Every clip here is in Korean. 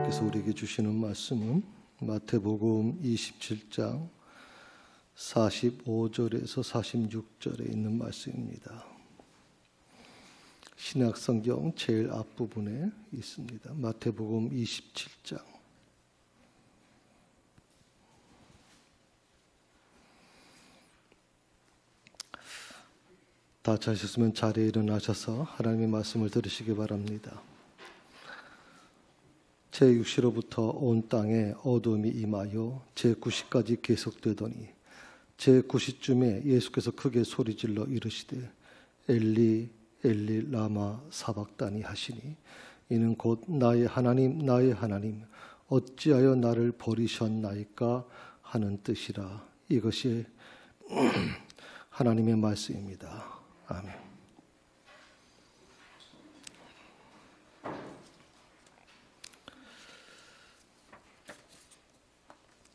하나님께서 우리에게 주시는 말씀은 마태복음 27장 45절에서 46절에 있는 말씀입니다. 신약성경 제일 앞부분에 있습니다. 마태복음 27장 다 자셨으면 자리에 일어나셔서 하나님의 말씀을 들으시기 바랍니다. 제6시로부터 온 땅에 어둠이 임하여 제9시까지 계속되더니 제9시쯤에 예수께서 크게 소리질러 이르시되 엘리 엘리 라마 사박다니 하시니 이는 곧 나의 하나님 나의 하나님 어찌하여 나를 버리셨나이까 하는 뜻이라. 이것이 하나님의 말씀입니다. 아멘.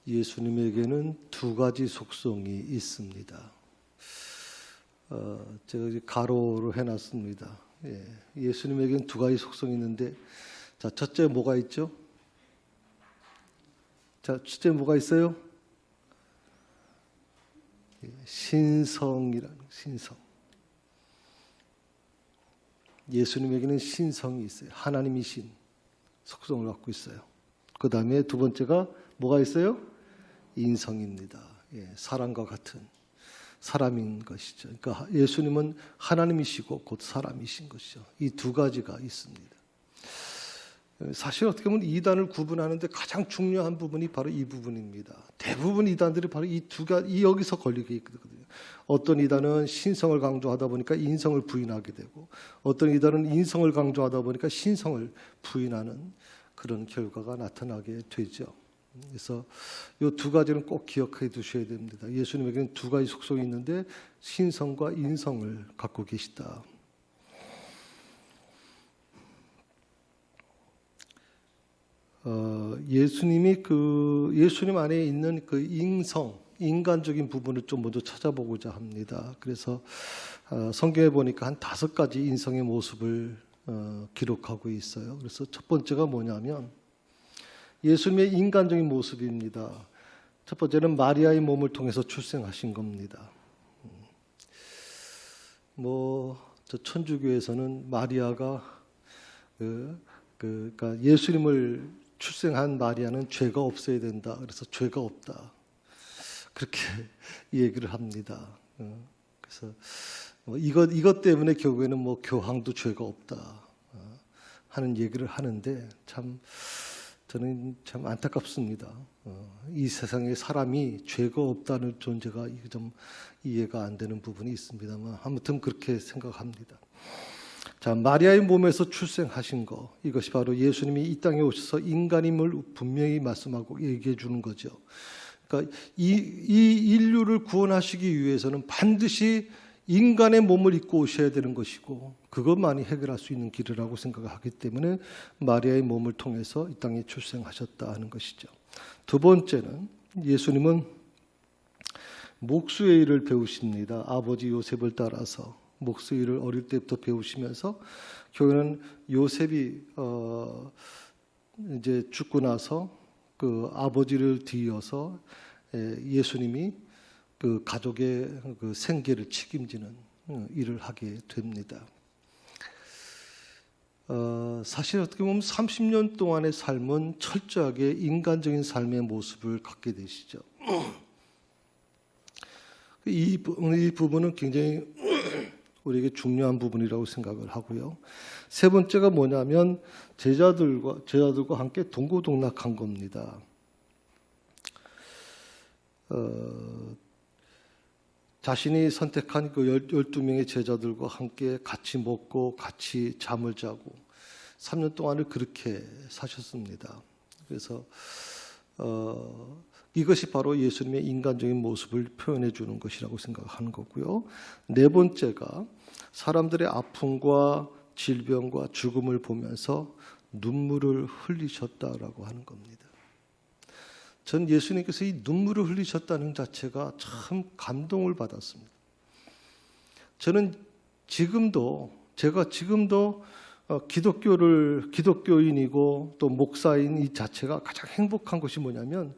예수님에게는 두 가지 속성이 있습니다. 제가 가로로 해놨습니다. 예수님에게는 두 가지 속성이 있는데, 자, 첫째 뭐가 있죠? 자, 첫째 뭐가 있어요? 신성이라는 신성. 예수님에게는 신성이 있어요. 하나님이신 속성을 갖고 있어요. 그 다음에 두 번째가 뭐가 있어요? 인성입니다. 사람과 같은 사람인 것이죠. 그러니까 예수님은 하나님이시고 곧 사람이신 것이죠. 이 두 가지가 있습니다. 사실 어떻게 보면 이단을 구분하는데 가장 중요한 부분이 바로 이 부분입니다. 대부분 이단들이 바로 이 두 가지 여기서 걸리게 있거든요. 어떤 이단은 신성을 강조하다 보니까 인성을 부인하게 되고, 어떤 이단은 인성을 강조하다 보니까 신성을 부인하는 그런 결과가 나타나게 되죠. 그래서 이 두 가지는 꼭 기억해 두셔야 됩니다. 예수님에게는 두 가지 속성이 있는데 신성과 인성을 갖고 계시다. 예수님 안에 있는 그 인간적인 부분을 좀 먼저 찾아보고자 합니다. 그래서 성경에 보니까 한 5가지 인성의 모습을 기록하고 있어요. 그래서 첫 번째가 뭐냐면 예수님의 인간적인 모습입니다. 첫 번째는 마리아의 몸을 통해서 출생하신 겁니다. 저 천주교에서는 마리아가 그러니까 예수님을 출생한 마리아는 죄가 없어야 된다. 그래서 죄가 없다. 그렇게 얘기를 합니다. 그래서 이것 때문에 결국에는 교황도 죄가 없다 하는 얘기를 하는데 저는 참 안타깝습니다. 이 세상에 사람이 죄가 없다는 존재가 좀 이해가 안 되는 부분이 있습니다만 아무튼 그렇게 생각합니다. 자, 마리아의 몸에서 출생하신 거, 이것이 바로 예수님이 이 땅에 오셔서 인간임을 분명히 말씀하고 얘기해 주는 거죠. 그러니까 이 인류를 구원하시기 위해서는 반드시 인간의 몸을 입고 오셔야 되는 것이고 그것만이 해결할 수 있는 길이라고 생각하기 때문에 마리아의 몸을 통해서 이 땅에 출생하셨다 하는 것이죠. 두 번째는 예수님은 목수의 일을 배우십니다. 아버지 요셉을 따라서 목수의 일을 어릴 때부터 배우시면서 결국에는 요셉이 이제 죽고 나서 그 아버지를 뒤이어서 예수님이 그 가족의 그 생계를 책임지는 일을 하게 됩니다. 사실 어떻게 보면 30년 동안의 삶은 철저하게 인간적인 삶의 모습을 갖게 되시죠. 이 부분은 굉장히 우리에게 중요한 부분이라고 생각을 하고요. 세 번째가 뭐냐면 제자들과 함께 동고동락한 겁니다. 자신이 선택한 그 12명의 제자들과 함께 같이 먹고 같이 잠을 자고 3년 동안을 그렇게 사셨습니다. 그래서 이것이 바로 예수님의 인간적인 모습을 표현해 주는 것이라고 생각하는 거고요. 네 번째가 사람들의 아픔과 질병과 죽음을 보면서 눈물을 흘리셨다라고 하는 겁니다. 전 예수님께서 이 눈물을 흘리셨다는 자체가 참 감동을 받았습니다. 제가 지금도 기독교인이고 또 목사인 이 자체가 가장 행복한 것이 뭐냐면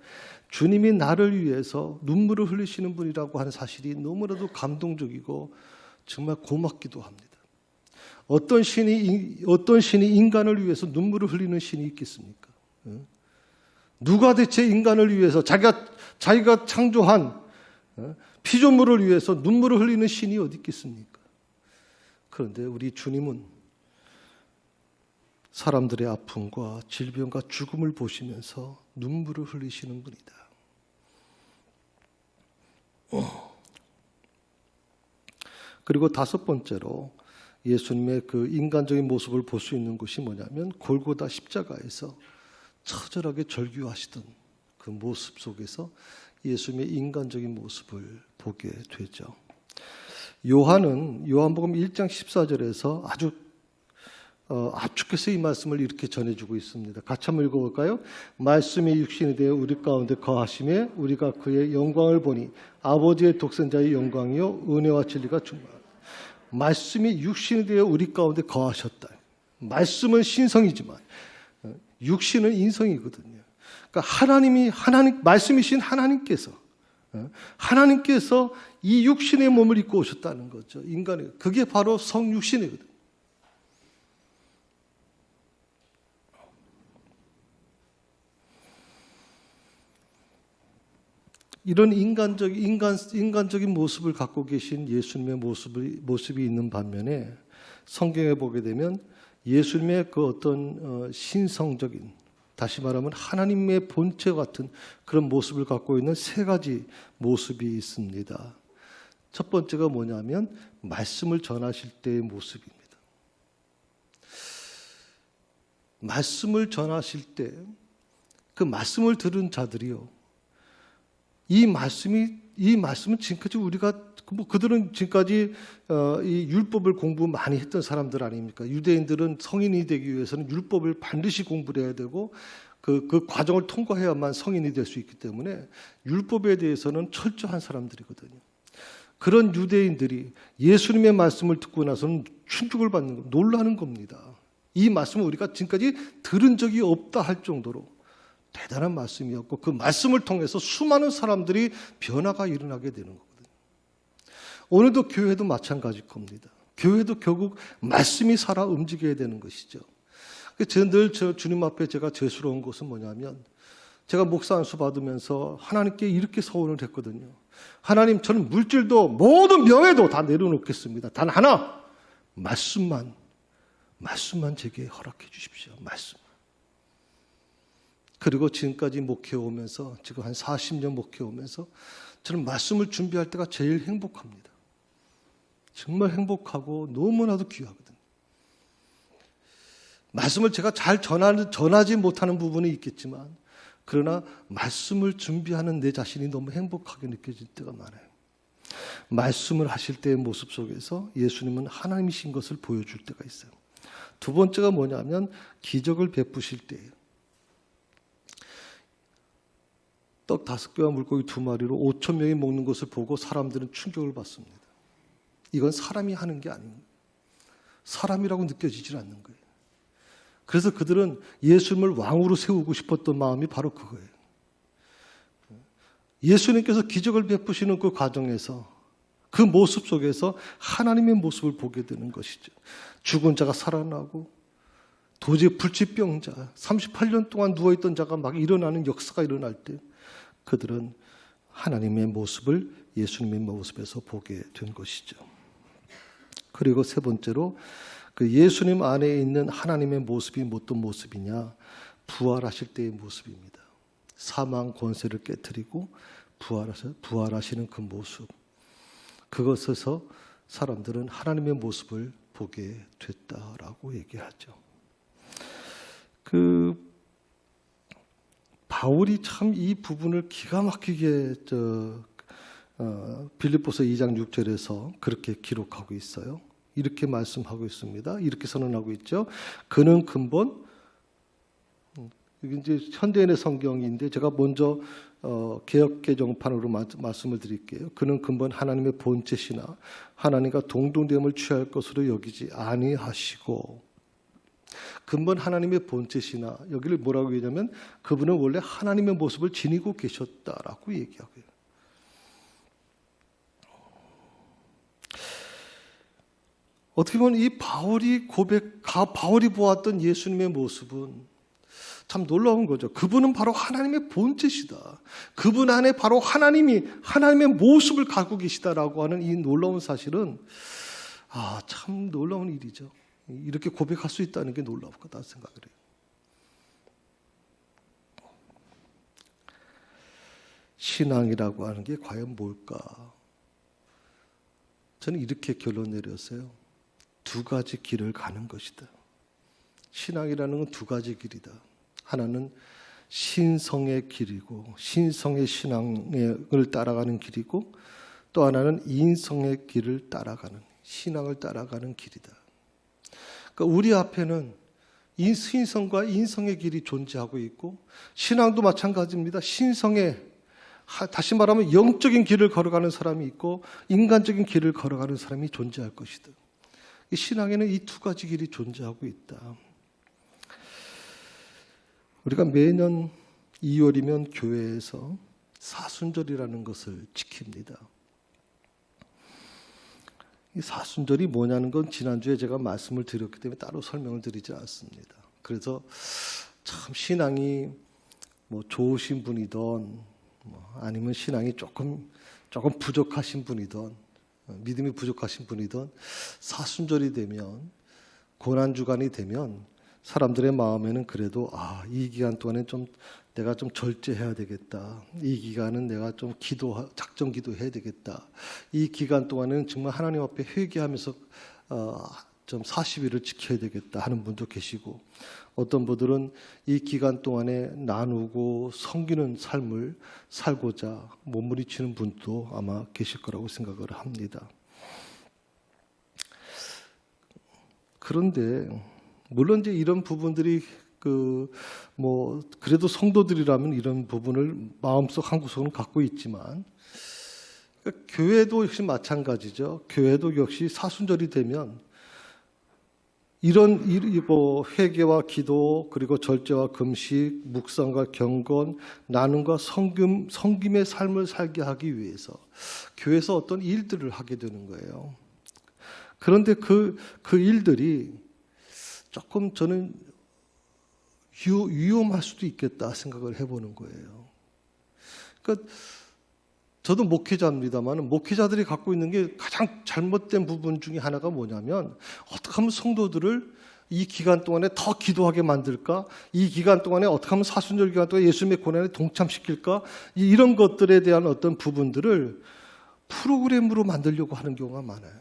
주님이 나를 위해서 눈물을 흘리시는 분이라고 하는 사실이 너무나도 감동적이고 정말 고맙기도 합니다. 어떤 신이 인간을 위해서 눈물을 흘리는 신이 있겠습니까? 누가 대체 인간을 위해서 자기가 창조한 피조물을 위해서 눈물을 흘리는 신이 어디 있겠습니까? 그런데 우리 주님은 사람들의 아픔과 질병과 죽음을 보시면서 눈물을 흘리시는 분이다. 그리고 다섯 번째로 예수님의 그 인간적인 모습을 볼 수 있는 것이 뭐냐면 골고다 십자가에서 처절하게 절규하시던 그 모습 속에서 예수님의 인간적인 모습을 보게 되죠. 요한복음 1장 14절에서 아주 압축해서 이 말씀을 이렇게 전해주고 있습니다. 같이 한번 읽어볼까요? 말씀이 육신이 되어 우리 가운데 거하심에 우리가 그의 영광을 보니 아버지의 독생자의 영광이요 은혜와 진리가 충만하다. 말씀이 육신이 되어 우리 가운데 거하셨다. 말씀은 신성이지만 육신은 인성이거든요. 그러니까 말씀이신 하나님께서 이 육신의 몸을 입고 오셨다는 거죠. 인간의 그게 바로 성육신이거든요. 이런 인간적인 모습을 갖고 계신 예수님의 모습이 있는 반면에 성경에 보게 되면 예수님의 그 어떤 신성적인, 다시 말하면 하나님의 본체 같은 그런 모습을 갖고 있는 세 가지 모습이 있습니다. 첫 번째가 뭐냐면 말씀을 전하실 때의 모습입니다. 말씀을 전하실 때 그 말씀을 들은 자들이요, 이 말씀은 지금까지 그들은 지금까지 이 율법을 공부 많이 했던 사람들 아닙니까? 유대인들은 성인이 되기 위해서는 율법을 반드시 공부를 해야 되고 그 과정을 통과해야만 성인이 될 수 있기 때문에 율법에 대해서는 철저한 사람들이거든요. 그런 유대인들이 예수님의 말씀을 듣고 나서는 충격을 받는 거, 놀라는 겁니다. 이 말씀을 우리가 지금까지 들은 적이 없다 할 정도로 대단한 말씀이었고 그 말씀을 통해서 수많은 사람들이 변화가 일어나게 되는 거거든요. 오늘도 교회도 마찬가지일 겁니다. 교회도 결국 말씀이 살아 움직여야 되는 것이죠. 늘 주님 앞에 제가 죄스러운 것은 뭐냐면 제가 목사 안수 받으면서 하나님께 이렇게 서원을 했거든요. 하나님, 저는 물질도 모든 명예도 다 내려놓겠습니다. 단 하나, 말씀만 제게 허락해 주십시오. 말씀. 그리고 지금까지 목회오면서 지금 한 40년 목회오면서 저는 말씀을 준비할 때가 제일 행복합니다. 정말 행복하고 너무나도 귀하거든요. 말씀을 제가 잘 전하지 못하는 부분이 있겠지만 그러나 말씀을 준비하는 내 자신이 너무 행복하게 느껴질 때가 많아요. 말씀을 하실 때의 모습 속에서 예수님은 하나님이신 것을 보여줄 때가 있어요. 두 번째가 뭐냐면 기적을 베푸실 때예요. 떡 5개와 물고기 2마리로 5,000명이 먹는 것을 보고 사람들은 충격을 받습니다. 이건 사람이 하는 게 아닙니다. 사람이라고 느껴지질 않는 거예요. 그래서 그들은 예수님을 왕으로 세우고 싶었던 마음이 바로 그거예요. 예수님께서 기적을 베푸시는 그 과정에서 그 모습 속에서 하나님의 모습을 보게 되는 것이죠. 죽은 자가 살아나고 도저히 불치병자 38년 동안 누워있던 자가 막 일어나는 역사가 일어날 때 그들은 하나님의 모습을 예수님의 모습에서 보게 된 것이죠. 그리고 세 번째로 그 예수님 안에 있는 하나님의 모습이 어떤 모습이냐? 부활하실 때의 모습입니다. 사망 권세를 깨트리고 부활하시는 그 모습. 그것에서 사람들은 하나님의 모습을 보게 됐다라고 얘기하죠. 바울이 참 이 부분을 기가 막히게 빌립보서 2장 6절에서 그렇게 기록하고 있어요. 이렇게 말씀하고 있습니다. 이렇게 선언하고 있죠. 그는 근본, 이게 이제 현대인의 성경인데 제가 먼저 개역개정판으로 말씀을 드릴게요. 그는 근본 하나님의 본체시나 하나님과 동등됨을 취할 것으로 여기지 아니하시고, 근본 하나님의 본체시나 여기를 뭐라고 얘기하냐면 그분은 원래 하나님의 모습을 지니고 계셨다라고 얘기하고요. 어떻게 보면 이 바울이 보았던 예수님의 모습은 참 놀라운 거죠. 그분은 바로 하나님의 본체시다. 그분 안에 바로 하나님의 모습을 갖고 계시다라고 하는 이 놀라운 사실은 참 놀라운 일이죠. 이렇게 고백할 수 있다는 게 놀라울 거다 생각을 해요. 신앙이라고 하는 게 과연 뭘까? 저는 이렇게 결론 내렸어요. 두 가지 길을 가는 것이다. 신앙이라는 건 두 가지 길이다. 하나는 신성의 길이고 신성의 신앙을 따라가는 길이고 또 하나는 인성의 길을 따라가는 신앙을 따라가는 길이다. 그러니까 우리 앞에는 신성과 인성의 길이 존재하고 있고 신앙도 마찬가지입니다. 다시 말하면 영적인 길을 걸어가는 사람이 있고 인간적인 길을 걸어가는 사람이 존재할 것이다. 이 신앙에는 이 두 가지 길이 존재하고 있다. 우리가 매년 2월이면 교회에서 사순절이라는 것을 지킵니다. 이 사순절이 뭐냐는 건 지난주에 제가 말씀을 드렸기 때문에 따로 설명을 드리지 않습니다. 그래서 참 신앙이 좋으신 분이든 아니면 신앙이 조금 부족하신 분이든 믿음이 부족하신 분이든 사순절이 되면 고난주간이 되면 사람들의 마음에는 그래도 이 기간 동안에 내가 좀 절제해야 되겠다. 이 기간은 내가 좀 작정 기도해야 되겠다. 이 기간 동안에는 정말 하나님 앞에 회개하면서 좀 40일을 지켜야 되겠다 하는 분도 계시고 어떤 분들은 이 기간 동안에 나누고 섬기는 삶을 살고자 몸부림치는 분도 아마 계실 거라고 생각을 합니다. 그런데 물론 이제 이런 부분들이 그래도 성도들이라면 이런 부분을 마음속 한 구석은 갖고 있지만 그러니까 교회도 역시 마찬가지죠. 교회도 역시 사순절이 되면 이런 회개와 기도 그리고 절제와 금식, 묵상과 경건, 나눔과 섬김의 삶을 살게 하기 위해서 교회에서 어떤 일들을 하게 되는 거예요. 그런데 그 일들이 조금 저는 위험할 수도 있겠다 생각을 해보는 거예요. 그러니까 저도 목회자입니다만 목회자들이 갖고 있는 게 가장 잘못된 부분 중에 하나가 뭐냐면 어떻게 하면 성도들을 이 기간 동안에 더 기도하게 만들까? 이 기간 동안에 어떻게 하면 사순절 기간 동안에 예수님의 고난에 동참시킬까? 이런 것들에 대한 어떤 부분들을 프로그램으로 만들려고 하는 경우가 많아요.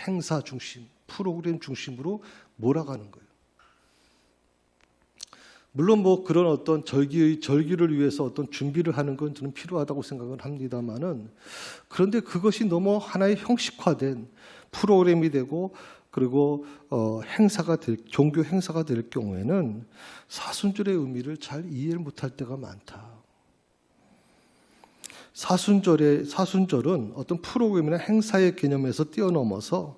행사 중심, 프로그램 중심으로 몰아가는 거예요. 물론 그런 어떤 절기를 위해서 어떤 준비를 하는 건 저는 필요하다고 생각을 합니다만은 그런데 그것이 너무 하나의 형식화된 프로그램이 되고 그리고 종교 행사가 될 경우에는 사순절의 의미를 잘 이해를 못할 때가 많다. 사순절은 어떤 프로그램이나 행사의 개념에서 뛰어넘어서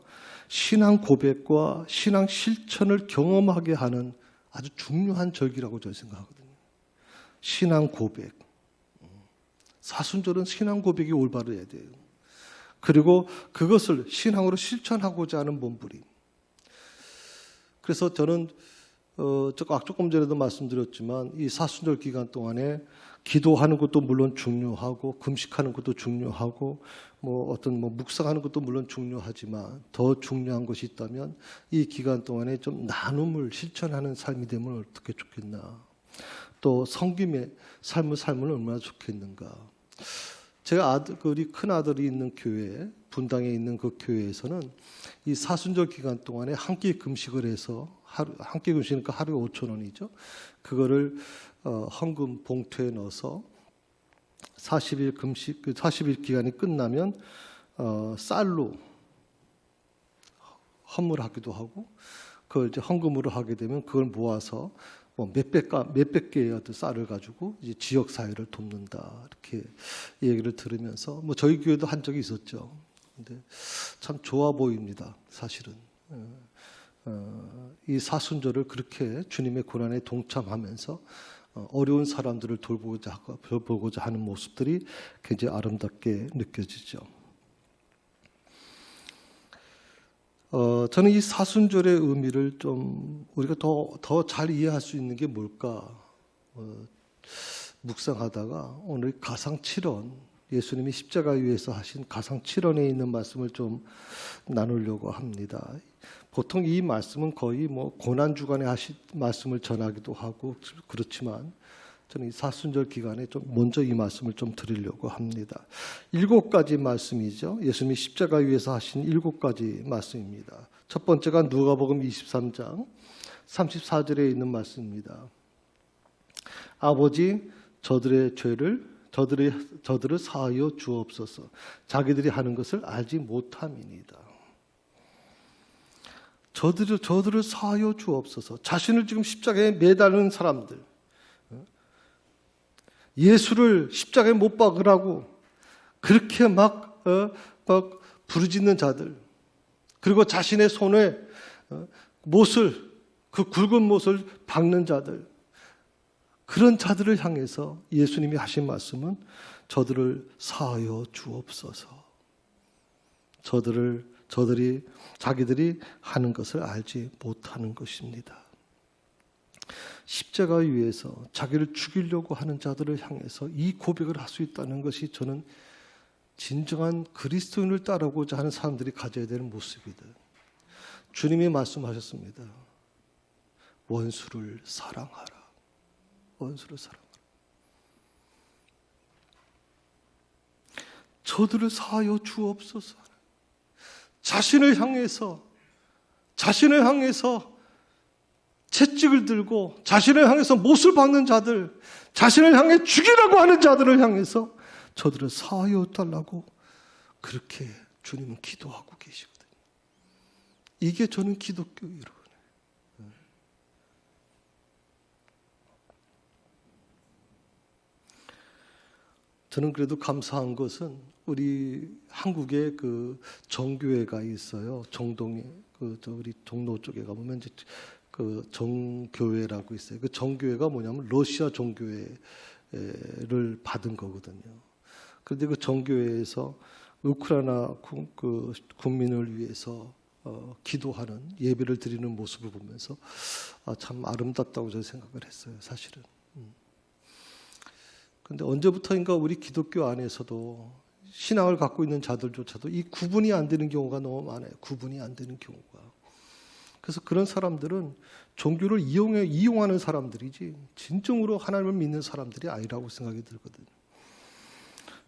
신앙 고백과 신앙 실천을 경험하게 하는 아주 중요한 절기라고 저는 생각하거든요. 신앙 고백. 사순절은 신앙 고백이 올바르야 돼요. 그리고 그것을 신앙으로 실천하고자 하는 몸부림. 그래서 저는 조금 전에도 말씀드렸지만 이 사순절 기간 동안에 기도하는 것도 물론 중요하고 금식하는 것도 중요하고 묵상하는 것도 물론 중요하지만 더 중요한 것이 있다면 이 기간 동안에 좀 나눔을 실천하는 삶이 되면 어떻게 좋겠나. 또 섬김의 삶을 살면 얼마나 좋겠는가. 제가 우리 큰 아들이 있는 교회, 분당에 있는 그 교회에서는 이 사순절 기간 동안에 한 끼 금식을 해서 한 끼 금식이니까 하루에 5,000원이죠. 그거를 헌금 봉투에 넣어서 40일 금식, 40일 기간이 끝나면 쌀로 헌물하기도 하고 그걸 이제 헌금으로 하게 되면 그걸 모아서 몇백 개의 어떤 쌀을 가지고 이제 지역 사회를 돕는다 이렇게 얘기를 들으면서 저희 교회도 한 적이 있었죠. 근데 참 좋아 보입니다. 사실은 이 사순절을 그렇게 주님의 고난에 동참하면서 어려운 사람들을 돌보고자 하는 모습들이 굉장히 아름답게 느껴지죠. 저는 이 사순절의 의미를 좀 우리가 더 잘 이해할 수 있는 게 뭘까 묵상하다가 오늘 가상칠언, 예수님이 십자가 위에서 하신 가상칠언에 있는 말씀을 좀 나누려고 합니다. 보통 이 말씀은 거의 고난주간에 하신 말씀을 전하기도 하고 그렇지만 저는 이 사순절 기간에 좀 먼저 이 말씀을 좀 드리려고 합니다. 7가지 말씀이죠. 예수님이 십자가 위에서 하신 7가지 말씀입니다. 첫 번째가 누가복음 23장 34절에 있는 말씀입니다. 아버지, 저들의 죄를 저들을 사하여 주옵소서. 자기들이 하는 것을 알지 못함이니이다. 저들을 사하여 주옵소서. 자신을 지금 십자가에 매달는 사람들, 예수를 십자가에 못 박으라고 그렇게 막 부르짖는 자들, 그리고 자신의 손에 그 굵은 못을 박는 자들, 그런 자들을 향해서 예수님이 하신 말씀은 저들을 사하여 주옵소서. 자기들이 하는 것을 알지 못하는 것입니다. 십자가 위에서 자기를 죽이려고 하는 자들을 향해서 이 고백을 할 수 있다는 것이 저는 진정한 그리스도인을 따르고자 하는 사람들이 가져야 되는 모습이다. 주님이 말씀하셨습니다. 원수를 사랑하라. 원수를 사랑하라. 저들을 사하여 주옵소서. 자신을 향해서 채찍을 들고 자신을 향해서 못을 박는 자들, 자신을 향해 죽이라고 하는 자들을 향해서 저들을 사하여 달라고 그렇게 주님은 기도하고 계시거든요. 이게 저는 기독교 여러분. 저는 그래도 감사한 것은 우리 한국에 그 정교회가 있어요. 정동에 우리 종로 쪽에 가보면 이제 그 정교회라고 있어요. 그 정교회가 뭐냐면 러시아 정교회를 받은 거거든요. 그런데 그 정교회에서 우크라이나 그 국민을 위해서 기도하는 예배를 드리는 모습을 보면서 참 아름답다고 저는 생각을 했어요. 사실은. 그런데 언제부터인가 우리 기독교 안에서도 신앙을 갖고 있는 자들조차도 이 구분이 안 되는 경우가 너무 많아요. 구분이 안 되는 경우가. 그래서 그런 사람들은 종교를 이용하는 사람들이지 진정으로 하나님을 믿는 사람들이 아니라고 생각이 들거든요.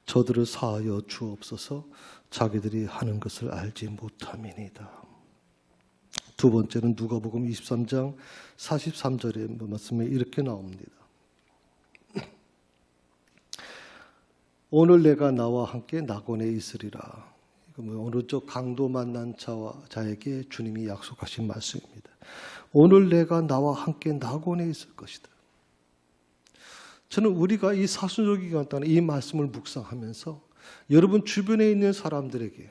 저들을 사하여 주옵소서. 자기들이 하는 것을 알지 못함이니이다. 두 번째는 누가복음 23장 43절의 말씀에 이렇게 나옵니다. 오늘 내가 나와 함께 낙원에 있으리라. 오른쪽 강도 만난 자에게 주님이 약속하신 말씀입니다. 오늘 내가 나와 함께 낙원에 있을 것이다. 저는 우리가 이 사순절 기간 동안 이 말씀을 묵상하면서 여러분 주변에 있는 사람들에게,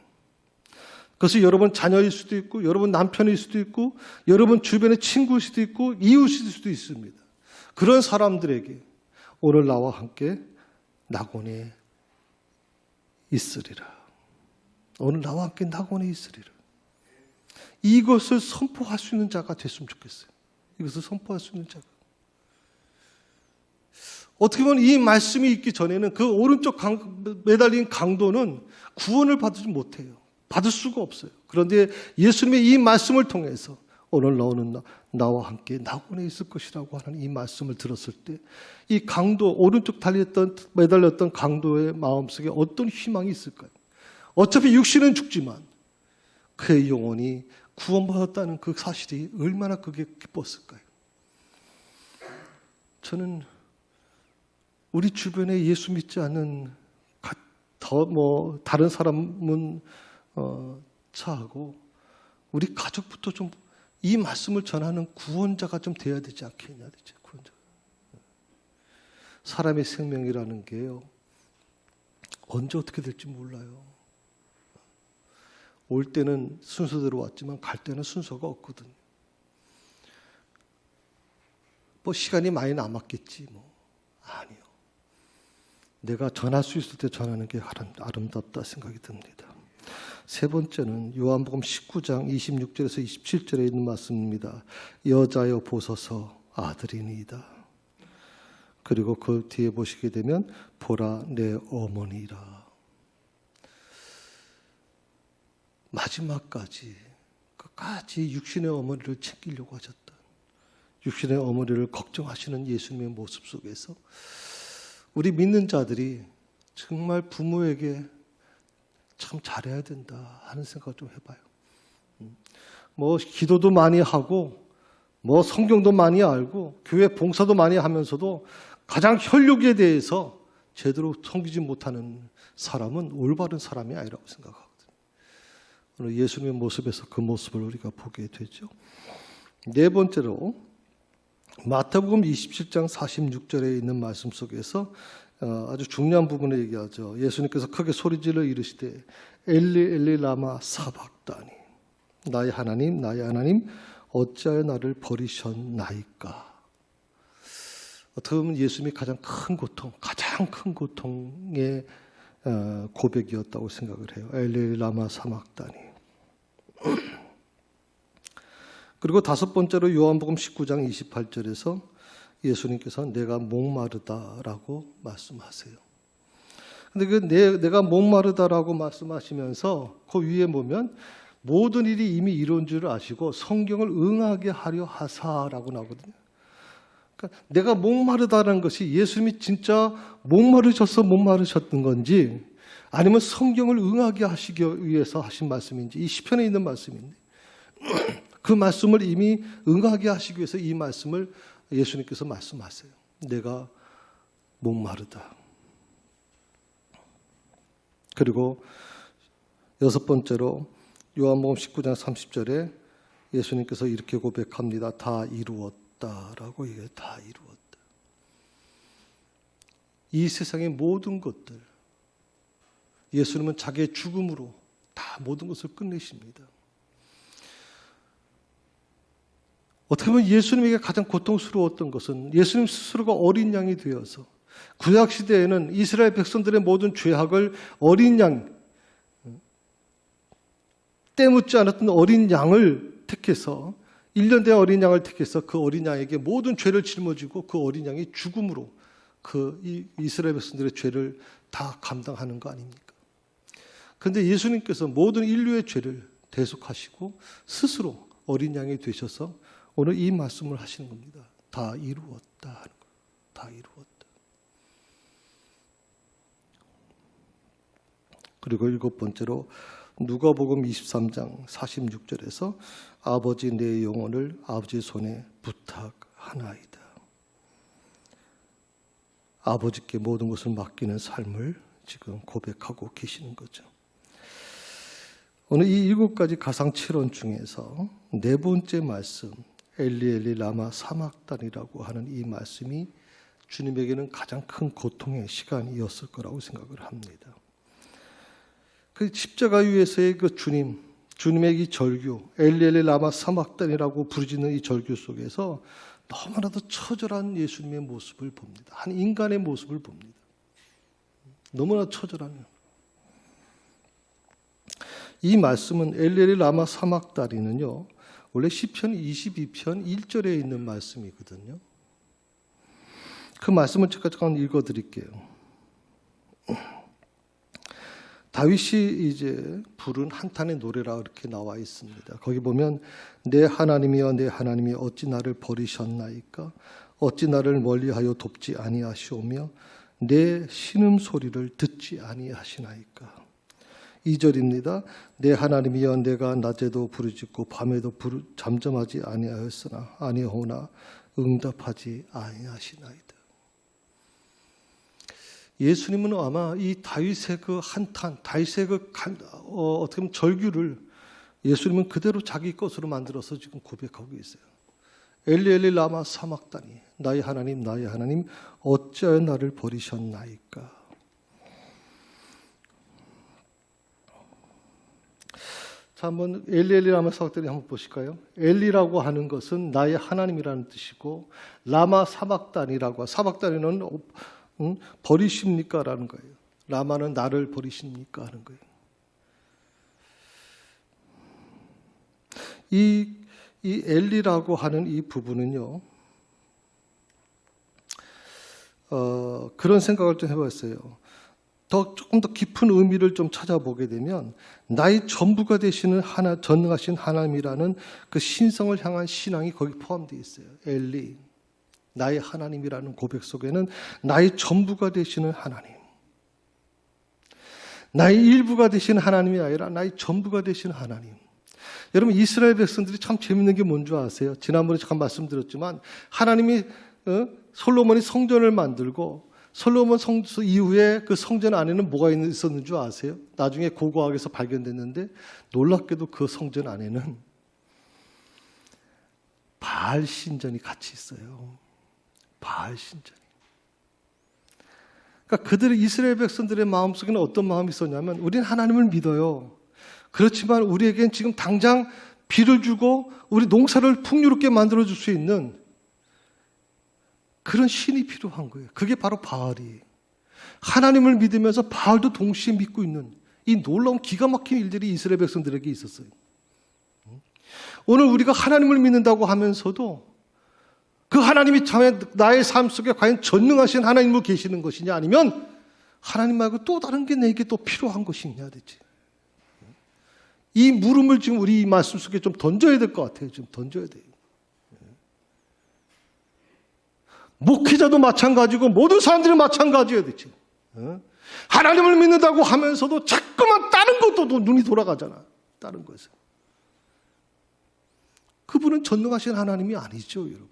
그것이 여러분 자녀일 수도 있고 여러분 남편일 수도 있고 여러분 주변의 친구일 수도 있고 이웃일 수도 있습니다. 그런 사람들에게 오늘 나와 함께 낙원에 있으리라. 오늘 나와 함께 낙원에 있으리라. 이것을 선포할 수 있는 자가 됐으면 좋겠어요. 이것을 선포할 수 있는 자가. 어떻게 보면 이 말씀이 있기 전에는 그 오른쪽 매달린 강도는 구원을 받지 못해요. 받을 수가 없어요. 그런데 예수님의 이 말씀을 통해서 오늘 너는 나와 함께 낙원에 있을 것이라고 하는 이 말씀을 들었을 때 이 강도, 오른쪽 매달렸던 강도의 마음속에 어떤 희망이 있을까요? 어차피 육신은 죽지만 그의 영혼이 구원받았다는 그 사실이 얼마나 그게 기뻤을까요? 저는 우리 주변에 예수 믿지 않는 다른 사람은 차하고 우리 가족부터 좀 이 말씀을 전하는 구원자가 좀 돼야 되지 않겠냐, 대체 구원자. 사람의 생명이라는 게요, 언제 어떻게 될지 몰라요. 올 때는 순서대로 왔지만 갈 때는 순서가 없거든요. 뭐 시간이 많이 남았겠지 뭐. 아니요. 내가 전할 수 있을 때 전하는 게 아름답다 생각이 듭니다. 세 번째는 요한복음 19장 26절에서 27절에 있는 말씀입니다. 여자여 보소서 아들이니이다. 그리고 그 뒤에 보시게 되면 보라 내 어머니라. 마지막까지 끝까지 육신의 어머니를 챙기려고 하셨다. 육신의 어머니를 걱정하시는 예수님의 모습 속에서 우리 믿는 자들이 정말 부모에게 참 잘해야 된다 하는 생각 좀 해봐요. 뭐 기도도 많이 하고 뭐 성경도 많이 알고 교회 봉사도 많이 하면서도 가장 혈육에 대해서 제대로 섬기지 못하는 사람은 올바른 사람이 아니라고 생각하거든요. 오늘 예수님의 모습에서 그 모습을 우리가 보게 되죠. 네 번째로 마태복음 27장 46절에 있는 말씀 속에서 아주 중요한 부분을 얘기하죠. 예수님께서 크게 소리질러 이르시되 엘리 엘리 라마 사박다니 나의 하나님 나의 하나님 어찌하여 나를 버리셨나이까. 어떻게 보면 예수님이 가장 큰 고통의 고백이었다고 생각을 해요. 엘리 엘리 라마 사박다니. 그리고 다섯 번째로 요한복음 19장 28절에서 예수님께서 내가 목마르다라고 말씀하세요. 근데 그 내가 목마르다라고 말씀하시면서 그 위에 보면 모든 일이 이미 이룬 줄 아시고 성경을 응하게 하려 하사라고 나오거든요. 그러니까 내가 목마르다라는 것이 예수님이 진짜 목마르셨던 건지 아니면 성경을 응하게 하시기 위해서 하신 말씀인지 이 시편에 있는 말씀인데 그 말씀을 이미 응하게 하시기 위해서 이 말씀을 예수님께서 말씀하세요. 내가 목마르다. 그리고 여섯 번째로 요한복음 19장 30절에 예수님께서 이렇게 고백합니다. 다 이루었다라고 얘기해요. 다 이루었다. 이 세상의 모든 것들 예수님은 자기의 죽음으로 다 모든 것을 끝내십니다. 어떻게 보면 예수님에게 가장 고통스러웠던 것은 예수님 스스로가 어린 양이 되어서 구약 시대에는 이스라엘 백성들의 모든 죄악을 어린 양, 때 묻지 않았던 어린 양을 택해서 1년 된 어린 양을 택해서 그 어린 양에게 모든 죄를 짊어지고 그 어린 양이 죽음으로 그 이스라엘 백성들의 죄를 다 감당하는 거 아닙니까? 그런데 예수님께서 모든 인류의 죄를 대속하시고 스스로 어린 양이 되셔서 오늘 이 말씀을 하시는 겁니다. 다 이루었다 하는 거. 다 이루었다. 그리고 일곱 번째로 누가복음 23장 46절에서 아버지 내 영혼을 아버지 손에 부탁하나이다. 아버지께 모든 것을 맡기는 삶을 지금 고백하고 계시는 거죠. 오늘 이 일곱 가지 가상칠언 중에서 네 번째 말씀 엘리 엘리 라마 사막단이라고 하는 이 말씀이 주님에게는 가장 큰 고통의 시간이었을 거라고 생각을 합니다. 그 십자가 위에서의 그 주님의 이 절규 엘리 엘리 라마 사막단이라고 부르짖는 이 절규 속에서 너무나도 처절한 예수님의 모습을 봅니다. 한 인간의 모습을 봅니다. 너무나 처절한. 이 말씀은 엘리 엘리 라마 사막단이는요. 원래 시편 22편 1절에 있는 말씀이거든요. 그 말씀을 제가 잠깐 읽어드릴게요. 다윗이 이제 부른 한탄의 노래라 이렇게 나와 있습니다. 거기 보면 내 하나님이여 내 하나님이 어찌 나를 버리셨나이까 어찌 나를 멀리하여 돕지 아니하시오며 내 신음소리를 듣지 아니하시나이까. 2절입니다. 내 하나님이여 내가 낮에도 부르짖고 밤에도 잠잠하지 아니하오나 응답하지 아니하시나이다. 예수님은 아마 이 다윗의 그 한탄, 다윗의 그 어떻게 보면 절규를 예수님은 그대로 자기 것으로 만들어서 지금 고백하고 있어요. 엘리 엘리 라마 사막다니 나의 하나님 어찌하여 나를 버리셨나이까. 자, 한번 엘리라면 사박단이 한번 보실까요? 엘리라고 하는 것은 나의 하나님이라는 뜻이고, 라마 사박단이라고, 사박단이는 버리십니까? 라는 거예요. 라마는 나를 버리십니까? 하는 거예요. 이 엘리라고 하는 이 부분은요, 그런 생각을 좀 해봤어요. 조금 더 깊은 의미를 좀 찾아보게 되면, 나의 전부가 되시는 전능하신 하나님이라는 그 신성을 향한 신앙이 거기 포함되어 있어요. 엘리, 나의 하나님이라는 고백 속에는 나의 전부가 되시는 하나님, 나의 일부가 되시는 하나님이 아니라 나의 전부가 되시는 하나님. 여러분, 이스라엘 백성들이 참 재밌는 게 뭔지 아세요? 지난번에 잠깐 말씀드렸지만, 하나님이 솔로몬이 성전을 만들고, 솔로몬 성전 이후에 그 성전 안에는 뭐가 있었는 줄 아세요? 나중에 고고학에서 발견됐는데, 놀랍게도 그 성전 안에는 바알 신전이 같이 있어요. 바알 신전이. 그러니까 그들의, 이스라엘 백성들의 마음속에는 어떤 마음이 있었냐면, 우리는 하나님을 믿어요. 그렇지만 우리에겐 지금 당장 비를 주고 우리 농사를 풍요롭게 만들어줄 수 있는 그런 신이 필요한 거예요. 그게 바로 바알이. 하나님을 믿으면서 바알도 동시에 믿고 있는 이 놀라운 기가 막힌 일들이 이스라엘 백성들에게 있었어요. 오늘 우리가 하나님을 믿는다고 하면서도 그 하나님이 나의 삶 속에 과연 전능하신 하나님으로 계시는 것이냐, 아니면 하나님 말고 또 다른 게 내게 또 필요한 것이냐 되지. 이 물음을 지금 우리 말씀 속에 좀 던져야 될 것 같아요. 좀 던져야 돼요. 목회자도 마찬가지고 모든 사람들이 마찬가지예요. 대체. 하나님을 믿는다고 하면서도 자꾸만 다른 것도 눈이 돌아가잖아. 다른 것에. 그분은 전능하신 하나님이 아니죠, 여러분.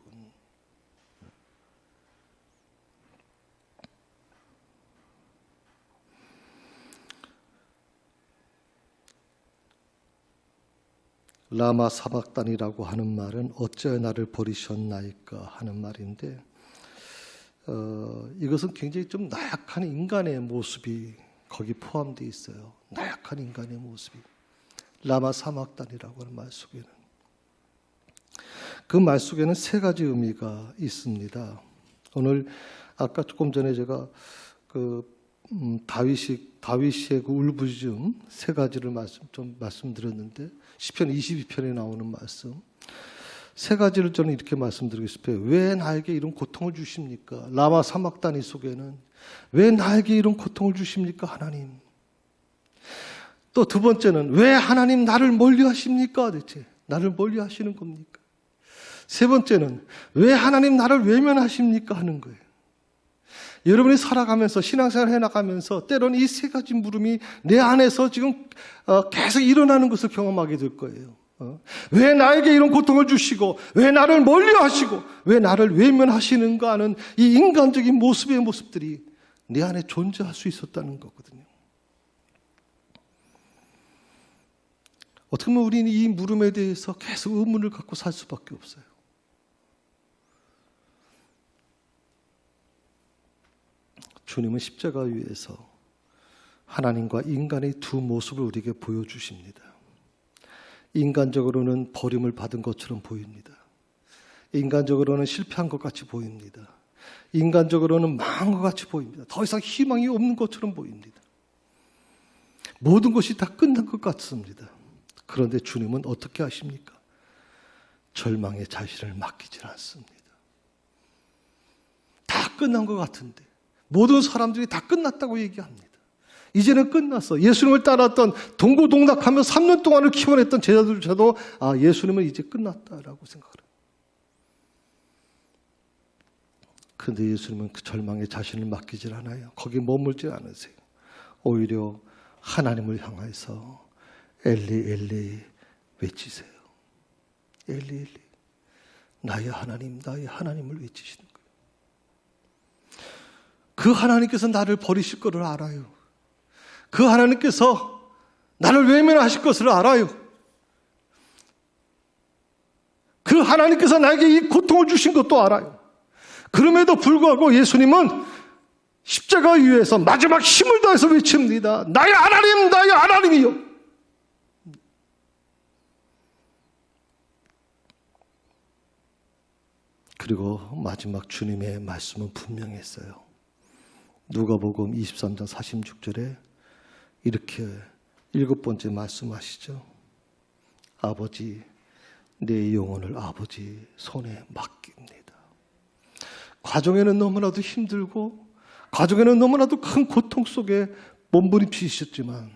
라마 사박단이라고 하는 말은 어찌하여 나를 버리셨나이까 하는 말인데, 이것은 굉장히 좀 나약한 인간의 모습이 거기 포함되어 있어요. 나약한 인간의 모습이. 라마 사박단이라고 하는 말 속에는. 그 말 속에는 세 가지 의미가 있습니다. 오늘 아까 조금 전에 제가 다윗의 그 울부짖음 세 가지를 말씀드렸는데, 시편 22편에 나오는 말씀 세 가지를 저는 이렇게 말씀드리고 싶어요. 왜 나에게 이런 고통을 주십니까? 라마 사막단이 속에는 왜 나에게 이런 고통을 주십니까, 하나님? 또 두 번째는 왜 하나님 나를 멀리 하십니까? 대체 나를 멀리 하시는 겁니까? 세 번째는 왜 하나님 나를 외면하십니까? 하는 거예요. 여러분이 살아가면서 신앙생활 해나가면서 때로는 이 세 가지 물음이 내 안에서 지금 계속 일어나는 것을 경험하게 될 거예요. 왜 나에게 이런 고통을 주시고 왜 나를 멀리 하시고 왜 나를 외면하시는가 하는 이 인간적인 모습들이 내 안에 존재할 수 있었다는 거거든요. 어떻게 보면 우리는 이 물음에 대해서 계속 의문을 갖고 살 수밖에 없어요. 주님은 십자가 위에서 하나님과 인간의 두 모습을 우리에게 보여주십니다. 인간적으로는 버림을 받은 것처럼 보입니다. 인간적으로는 실패한 것 같이 보입니다. 인간적으로는 망한 것 같이 보입니다. 더 이상 희망이 없는 것처럼 보입니다. 모든 것이 다 끝난 것 같습니다. 그런데 주님은 어떻게 하십니까? 절망의 자신을 맡기질 않습니다. 다 끝난 것 같은데 모든 사람들이 다 끝났다고 얘기합니다. 이제는 끝났어. 예수님을 따랐던 동고동락하며 3년 동안을 키워냈던 제자들조차도 예수님은 이제 끝났다라고 생각을 해요. 그런데 예수님은 그 절망의 자신을 맡기질 않아요. 거기 머물지 않으세요. 오히려 하나님을 향해서 엘리 엘리 외치세요. 엘리 엘리 나의 하나님 나의 하나님을 외치시는 거예요. 그 하나님께서 나를 버리실 것을 알아요. 그 하나님께서 나를 외면하실 것을 알아요. 그 하나님께서 나에게 이 고통을 주신 것도 알아요. 그럼에도 불구하고 예수님은 십자가 위에서 마지막 힘을 다해서 외칩니다. 나의 하나님, 나의 하나님이요. 그리고 마지막 주님의 말씀은 분명했어요. 누가복음 23장 46절에 이렇게 7번째 말씀하시죠. 아버지, 내 영혼을 아버지 손에 맡깁니다. 과정에는 너무나도 힘들고 과정에는 너무나도 큰 고통 속에 몸부림치셨지만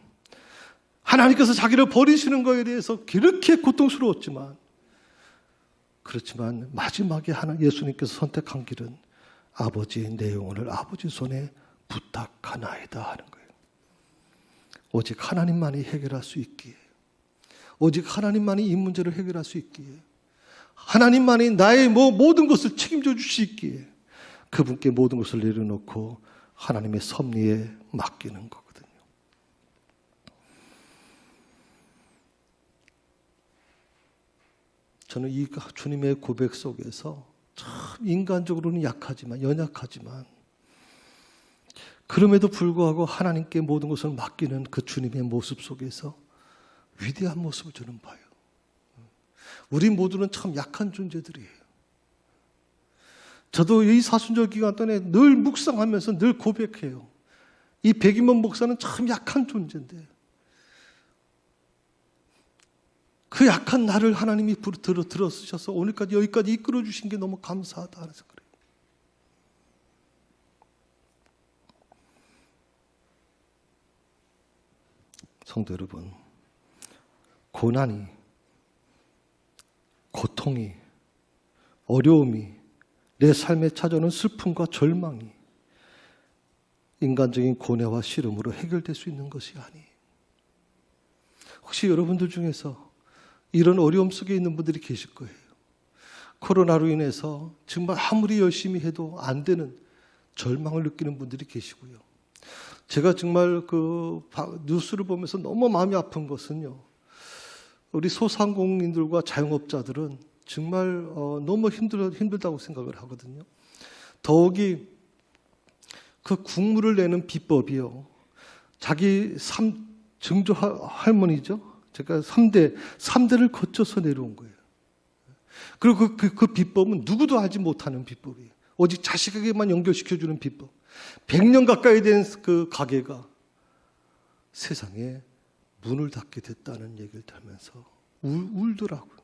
하나님께서 자기를 버리시는 것에 대해서 그렇게 고통스러웠지만 그렇지만 마지막에 예수님께서 선택한 길은 아버지 내 영혼을 아버지 손에 부탁하나이다 하는 거예요. 오직 하나님만이 해결할 수 있기에 오직 하나님만이 이 문제를 해결할 수 있기에 하나님만이 나의 모든 것을 책임져 주시기에 그분께 모든 것을 내려놓고 하나님의 섭리에 맡기는 거거든요. 저는 이 주님의 고백 속에서 참 인간적으로는 약하지만 연약하지만 그럼에도 불구하고 하나님께 모든 것을 맡기는 그 주님의 모습 속에서 위대한 모습을 저는 봐요. 우리 모두는 참 약한 존재들이에요. 저도 이 사순절 기간 동안에 늘 묵상하면서 늘 고백해요. 이 백임원 목사는 참 약한 존재인데 그 약한 나를 하나님이 들어쓰셔서 오늘까지 여기까지 이끌어 주신 게 너무 감사하다 그래서 그래요. 성도 여러분, 고난이, 고통이, 어려움이 내 삶에 찾아오는 슬픔과 절망이 인간적인 고뇌와 시름으로 해결될 수 있는 것이 아니에요. 혹시 여러분들 중에서 이런 어려움 속에 있는 분들이 계실 거예요. 코로나로 인해서 정말 아무리 열심히 해도 안 되는 절망을 느끼는 분들이 계시고요. 제가 정말 그 뉴스를 보면서 너무 마음이 아픈 것은요. 우리 소상공인들과 자영업자들은 정말 너무 힘들다고 생각을 하거든요. 더욱이 그 국물을 내는 비법이요. 자기 증조 할머니죠. 제가 3대를 거쳐서 내려온 거예요. 그리고 그 비법은 누구도 알지 못하는 비법이에요. 오직 자식에게만 연결시켜주는 비법. 100년 가까이 된 그 가게가 세상에 문을 닫게 됐다는 얘기를 들으면서 울더라고요.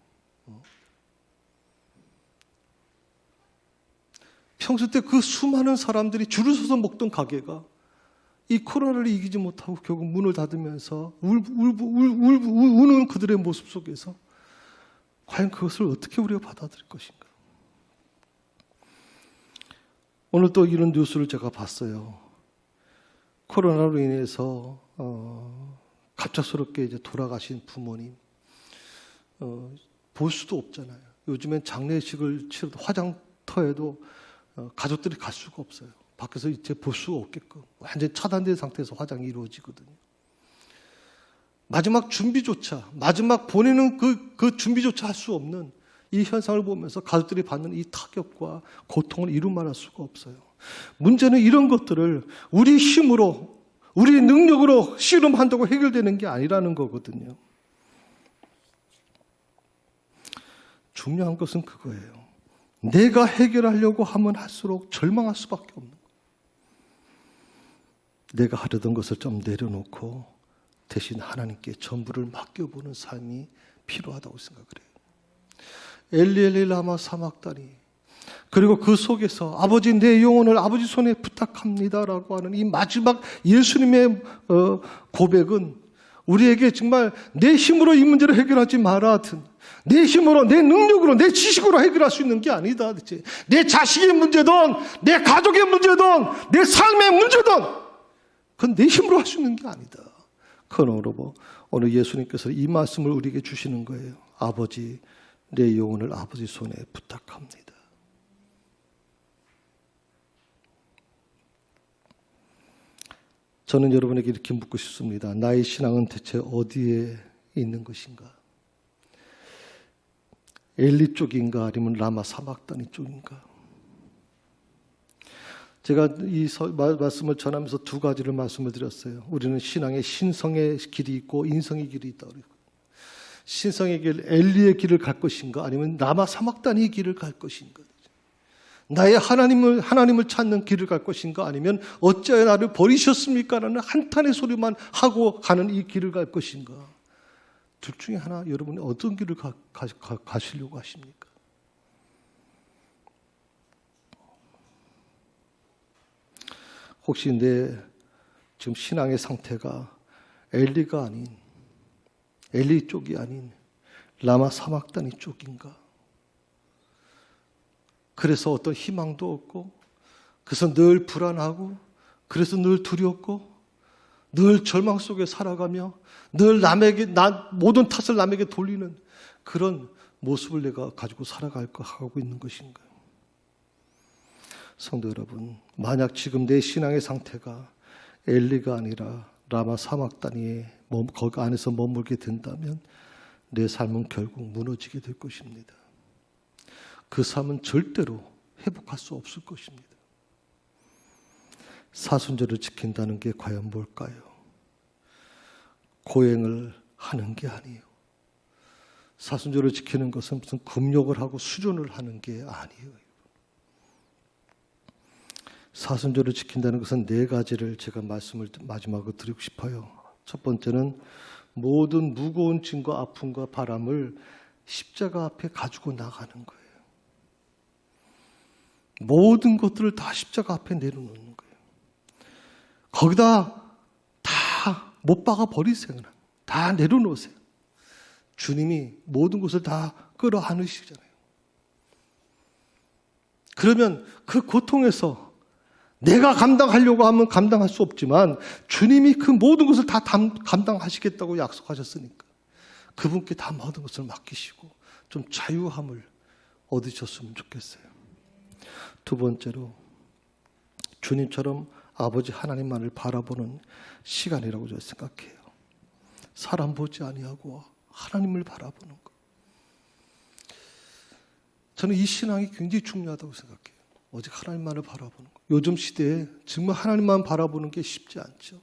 평소 때 그 수많은 사람들이 줄을 서서 먹던 가게가 이 코로나를 이기지 못하고 결국 문을 닫으면서 우는 그들의 모습 속에서 과연 그것을 어떻게 우리가 받아들일 것인가? 오늘 또 이런 뉴스를 제가 봤어요. 코로나로 인해서 갑작스럽게 이제 돌아가신 부모님 볼 수도 없잖아요. 요즘엔 장례식을 치러도 화장터에도 가족들이 갈 수가 없어요. 밖에서 이제 볼 수가 없게끔 완전히 차단된 상태에서 화장이 이루어지거든요. 마지막 준비조차, 마지막 보내는 그 준비조차 할 수 없는 이 현상을 보면서 가족들이 받는 이 타격과 고통을 이루 말할 수가 없어요. 문제는 이런 것들을 우리 힘으로, 우리 능력으로 씨름한다고 해결되는 게 아니라는 거거든요. 중요한 것은 그거예요. 내가 해결하려고 하면 할수록 절망할 수밖에 없는 거예요. 내가 하려던 것을 좀 내려놓고 대신 하나님께 전부를 맡겨보는 삶이 필요하다고 생각을 해요. 엘리 라마 사막다니, 그리고 그 속에서 아버지 내 영혼을 아버지 손에 부탁합니다라고 하는 이 마지막 예수님의 고백은 우리에게 정말 내 힘으로 이 문제를 해결하지 마라 하든 내 힘으로, 내 능력으로, 내 지식으로 해결할 수 있는 게 아니다. 내 자식의 문제든 내 가족의 문제든 내 삶의 문제든 그건 내 힘으로 할 수 있는 게 아니다. 그러므로 오늘 예수님께서 이 말씀을 우리에게 주시는 거예요. 아버지 내 영혼을 아버지 손에 부탁합니다. 저는 여러분에게 이렇게 묻고 싶습니다. 나의 신앙은 대체 어디에 있는 것인가? 엘리 쪽인가 아니면 라마 사막다니 쪽인가? 제가 이 말씀을 전하면서 두 가지를 말씀을 드렸어요. 우리는 신앙의 신성의 길이 있고 인성의 길이 있다. 신성의 길, 엘리의 길을 갈 것인가 아니면 라마 사막다니의 길을 갈 것인가? 나의 하나님을 찾는 길을 갈 것인가, 아니면 어찌하여 나를 버리셨습니까? 라는 한탄의 소리만 하고 가는 이 길을 갈 것인가. 둘 중에 하나, 여러분이 어떤 길을 가시려고 하십니까? 혹시 내 지금 신앙의 상태가 엘리가 아닌, 엘리 쪽이 아닌 라마 사막다니 쪽인가? 그래서 어떤 희망도 없고, 그래서 늘 불안하고, 그래서 늘 두렵고, 늘 절망 속에 살아가며, 늘 모든 탓을 남에게 돌리는 그런 모습을 내가 가지고 하고 있는 것인가요? 성도 여러분, 만약 지금 내 신앙의 상태가 엘리가 아니라 라마 사막다니에 거기 안에서 머물게 된다면 내 삶은 결국 무너지게 될 것입니다. 그 삶은 절대로 회복할 수 없을 것입니다. 사순절을 지킨다는 게 과연 뭘까요? 고행을 하는 게 아니에요. 사순절을 지키는 것은 무슨 금욕을 하고 수련을 하는 게 아니에요. 사순절을 지킨다는 것은 4가지를 제가 말씀을 마지막으로 드리고 싶어요. 첫 번째는 모든 무거운 짐과 아픔과 바람을 십자가 앞에 가지고 나가는 거예요. 모든 것들을 다 십자가 앞에 내려놓는 거예요. 거기다 다 못 박아 버리세요. 다 내려놓으세요. 주님이 모든 것을 다 끌어안으시잖아요. 그러면 그 고통에서 내가 감당하려고 하면 감당할 수 없지만 주님이 그 모든 것을 다 감당하시겠다고 약속하셨으니까 그분께 다 모든 것을 맡기시고 좀 자유함을 얻으셨으면 좋겠어요. 두 번째로, 주님처럼 아버지 하나님만을 바라보는 시간이라고 저는 생각해요. 사람 보지 아니하고 하나님을 바라보는 것. 저는 이 신앙이 굉장히 중요하다고 생각해요. 오직 하나님만을 바라보는 것. 요즘 시대에 정말 하나님만 바라보는 게 쉽지 않죠.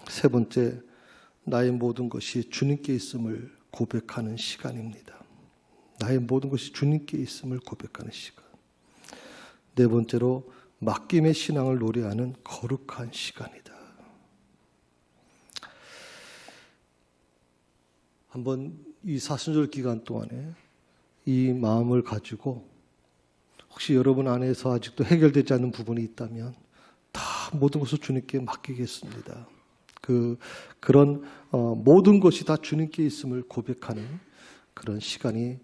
세 번째, 나의 모든 것이 주님께 있음을 고백하는 시간입니다. 나의 모든 것이 주님께 있음을 고백하는 시간. 네 번째로, 맡김의 신앙을 노래하는 거룩한 시간이다. 한번 이 사순절 기간 동안에 이 마음을 가지고 혹시 여러분 안에서 아직도 해결되지 않는 부분이 있다면 다 모든 것을 주님께 맡기겠습니다. 그런 모든 것이 다 주님께 있음을 고백하는 그런 시간이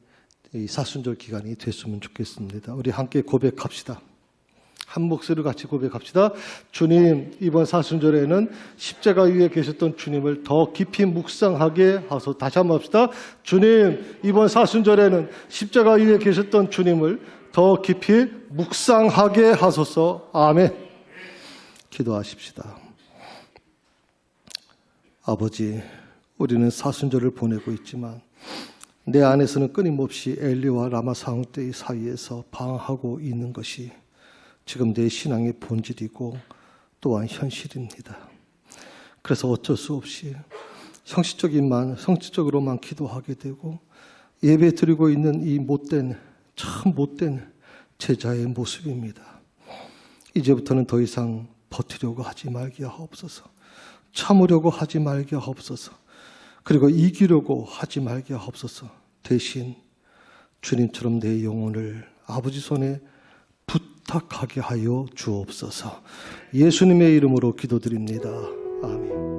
이 사순절 기간이 됐으면 좋겠습니다. 우리 함께 고백합시다. 한 목소리로 같이 고백합시다. 주님, 이번 사순절에는 십자가 위에 계셨던 주님을 더 깊이 묵상하게 하소서. 다시 한번 합시다. 주님, 이번 사순절에는 십자가 위에 계셨던 주님을 더 깊이 묵상하게 하소서. 아멘. 기도하십시다. 아버지, 우리는 사순절을 보내고 있지만 내 안에서는 끊임없이 엘리와 라마 사막다니 사이에서 방황하고 있는 것이 지금 내 신앙의 본질이고 또한 현실입니다. 그래서 어쩔 수 없이 성취적으로만 기도하게 되고 예배 드리고 있는 이 참 못된 제자의 모습입니다. 이제부터는 더 이상 버티려고 하지 말게 하옵소서. 참으려고 하지 말게 하옵소서. 그리고 이기려고 하지 말게 하옵소서. 대신 주님처럼 내 영혼을 아버지 손에 부탁하게 하여 주옵소서. 예수님의 이름으로 기도드립니다. 아멘.